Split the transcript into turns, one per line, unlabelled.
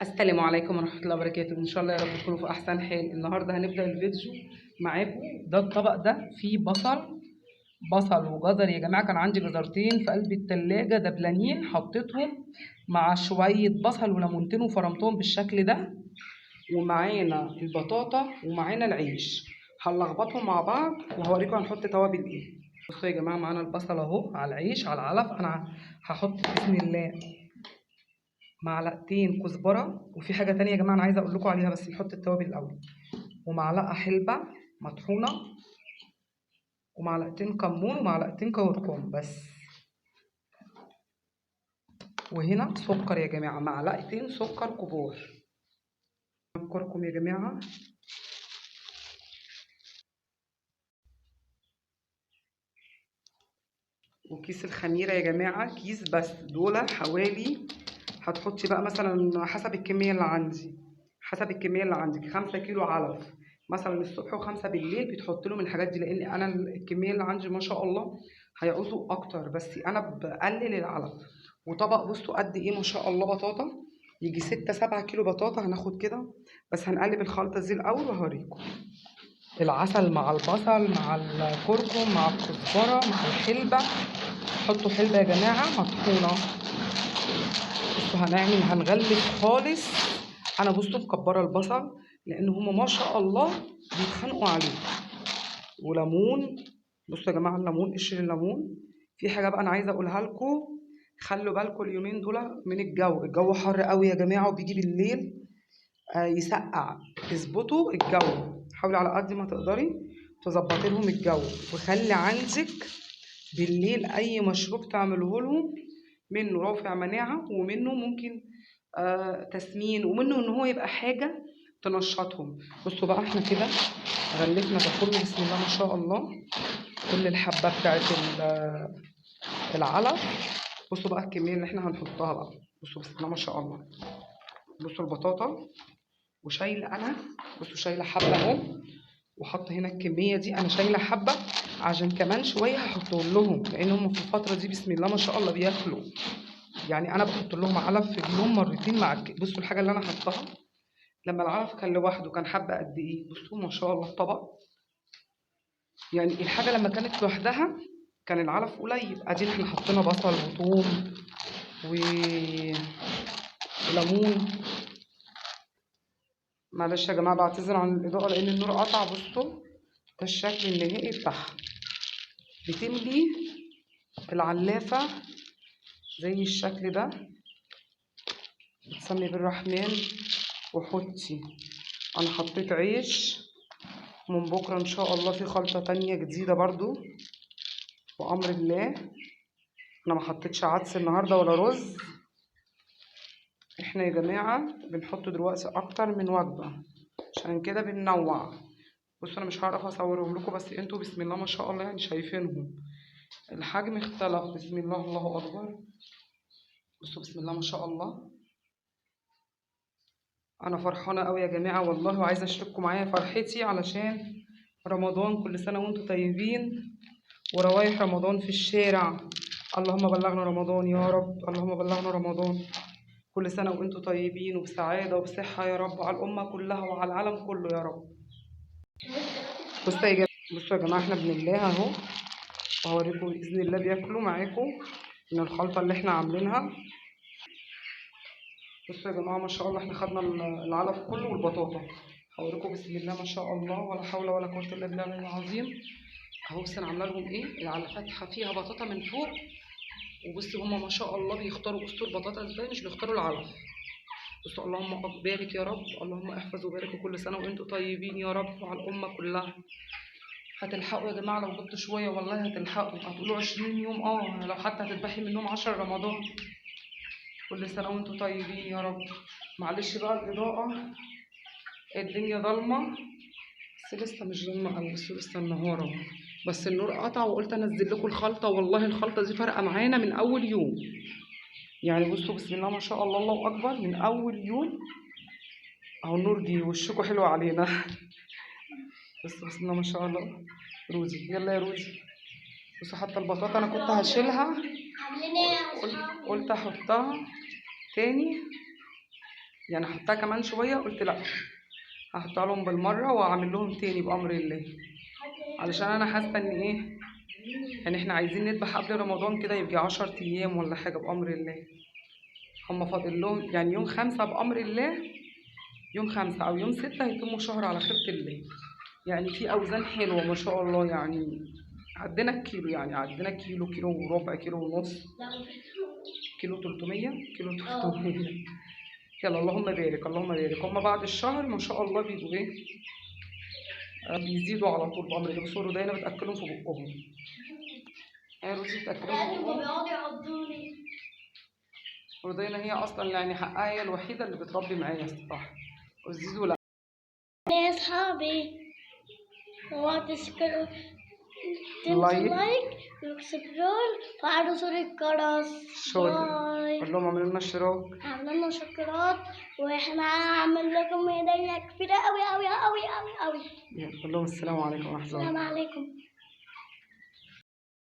السلام عليكم ورحمة الله وبركاته. إن شاء الله يا رب تكونوا في أحسن حال. النهاردة هنبدأ الفيديو معاكم. ده الطبق ده فيه بصل وجزر يا جماعة. كان عندي جزرتين في قلب التلاجة دبلانين، حطيتهم مع شوية بصل وليمونتين وفرمتهم بالشكل ده، ومعانا البطاطا ومعانا العيش. هنلخبطهم مع بعض وهوريكم هنحط توابل ايه. بصوا يا جماعة، معانا البصل اهو على العيش على العلف. أنا هحط بسم الله معلقتين كزبره، وفي حاجه تانية يا جماعه انا عايزه اقول لكم عليها، بس نحط التوابل الاول. ومعلقه حلبه مطحونه، ومعلقتين كمون، ومعلقتين كركم بس. وهنا سكر يا جماعه، معلقتين سكر كبار. الكركم يا جماعه، وكيس الخميره يا جماعه كيس بس، دول حوالي، هتحطي بقى مثلا حسب الكميه اللي عندي، حسب الكميه اللي عندك. 5 كيلو علف مثلا الصبح و5 بالليل بتحط لهم الحاجات دي، لان انا الكميه اللي عندي ما شاء الله هيعوزوا اكتر، بس انا بقلل العلف. وطبق بصوا قد ايه ما شاء الله بطاطا، يجي 6 7 كيلو بطاطا هناخد كده. بس هنقلب الخلطه دي الاول وهوريكم. العسل مع البصل مع الكركم مع الكزبره مع الحلبه. حطوا حلبه يا جماعه مطحونه. بصوا هنغلف خالص. انا بصوا مكبره البصل لان هما ما شاء الله بيتخانقوا عليه. وليمون، بصوا يا جماعه الليمون، قشر الليمون. في حاجه بقى انا عايزه اقولها لكم، خلوا بالكم اليومين دول من الجو حر قوي يا جماعه، وبيجي بالليل يسقع. اظبطوا الجو، حاولي على قد ما تقدري تظبطي لهم الجو. وخلي عندك بالليل اي مشروب تعمله لهم، منه رافع مناعه، ومنه ممكن تسمين، ومنه ان هو يبقى حاجه تنشطهم. بصوا بقى احنا كده غلفنا ده كله بسم الله ما شاء الله، كل الحبه بتاعت العلف. بصوا بقى الكميه اللي احنا هنحطها بقى، بصوا بسم الله ما شاء الله. بصوا البطاطا، وشايله انا، بصوا شايله حبه اهو، وحط هنا الكميه دي. انا شايله حبه عشان كمان شويه هحطهم لهم، لان هم في الفتره دي بسم الله ما شاء الله بياكلوا. يعني انا بحط لهم علف في اليوم مرتين مع بصوا الحاجه اللي انا حطها لما العلف كان لوحده كان حبه قد ايه. بصوا ما شاء الله الطبق، يعني الحاجه لما كانت لوحدها كان العلف قليل. ادينا احنا حطينا بصل وثوم وليمون. معلش يا جماعه بعتذر عن الاضاءه لان النور قطع. بصوا ده الشكل النهائي بتاعها. بتملي العلافه زي الشكل ده، بتسمي بالرحمن. وحطي، انا حطيت عيش، من بكره ان شاء الله في خلطه تانية جديده برضو بامر الله. انا ما حطيتش عدس النهارده ولا رز. احنا يا جماعه بنحط دلوقتي اكتر من وجبه، عشان كده بننوع. بصوا انا مش هعرف اصورهم لكم، بس انتوا بسم الله ما شاء الله يعني شايفينهم، الحجم اختلف. بسم الله الله اكبر. بصوا بسم الله ما شاء الله. انا فرحانه قوي يا جماعه والله، وعايزه اشارككم معايا فرحتي علشان رمضان. كل سنه وانتم طيبين، وروايح رمضان في الشارع. اللهم بلغنا رمضان يا رب، اللهم بلغنا رمضان. كل سنة وانتم طيبين وبسعادة وبصحة يا رب، على الأمة كلها وعلى العالم كله يا رب. بصوا يا جماعة احنا بنملاها اهو، وهوريكم بإذن الله بياكلوا معاكم من الخلطة اللي احنا عاملينها. بصوا يا جماعة ما شاء الله احنا خدنا العلف كله والبطاطا. هوريكم بسم الله ما شاء الله، ولا حول ولا قوة إلا بالله العظيم. اهو بس انا عامله لهم ايه، العلفات فيها بطاطا من فوق. وبصوا هما ما شاء الله بيختاروا، بصوا البطاطا ازاي، مش بيختاروا العلف. بصوا اللهم بارك يا رب، اللهم احفظ وبارك، وكل سنه وانتم طيبين يا رب وعلى الامه كلها. هتلحقوا يا جماعه، لو جبتوا شويه والله هتلحقوا. هتقولوا 20 يوم، لو حتى هتذبحي منهم 10 رمضان. كل سنه وانتم طيبين يا رب. معلش بقى الاضاءه، الدنيا ضلمه، بس لسه مش ضلمه قوي، بس لسه النهار اهو. بس النور قطع وقلت انزل لكم الخلطه. والله الخلطه دي فارقه معانا من اول يوم. يعني بصوا بسم الله ما شاء الله الله اكبر، من اول يوم اهو النور جه. وشكوا حلو علينا. بسم الله ما شاء الله. روزي يلا يا روزي. بصوا حتى البطاطا انا كنت هشيلها، قلت احطها تاني يعني حطها كمان شويه، قلت لا هحطها لهم بالمره واعمل لهم تاني بامر الله، علشان انا حاسه ان ايه، يعني احنا عايزين نذبح قبل رمضان كده، يبقى 10 ايام ولا حاجه بامر الله. هم فاضل لهم يعني يوم 5 بامر الله، يوم 5 او يوم 6 هيتموا شهر على خيرة الله. يعني في اوزان حلوه ما شاء الله، يعني عدينا الكيلو، يعني عدينا كيلو، كيلو وربع، كيلو ونص، كيلو 300، كيلو 300. يلا اللهم بارك اللهم بارك. هم بعد الشهر ما شاء الله بيبقوا ايه، بيزيدوا على طول بأمر الله. بصوا دايما بتأكلهم في بقهم، هي روزي بتأكلهم في بقهم. ودينا هي أصلا يعني حقها هي الوحيدة اللي بتربي معايا الصراحة، وزيزو لا.
يا أصحابي تنسوا
لايك
لايك وسبسكرايب وفعلوا زر الجرس. باي.
قول لهم اعملوا لنا اشتراك،
عملنا شكرات، واحنا هعمل لكم هدية كبيرة أوي أوي أوي أوي أوي.
قول لهم السلام عليكم ورحمة الله.
السلام عليكم.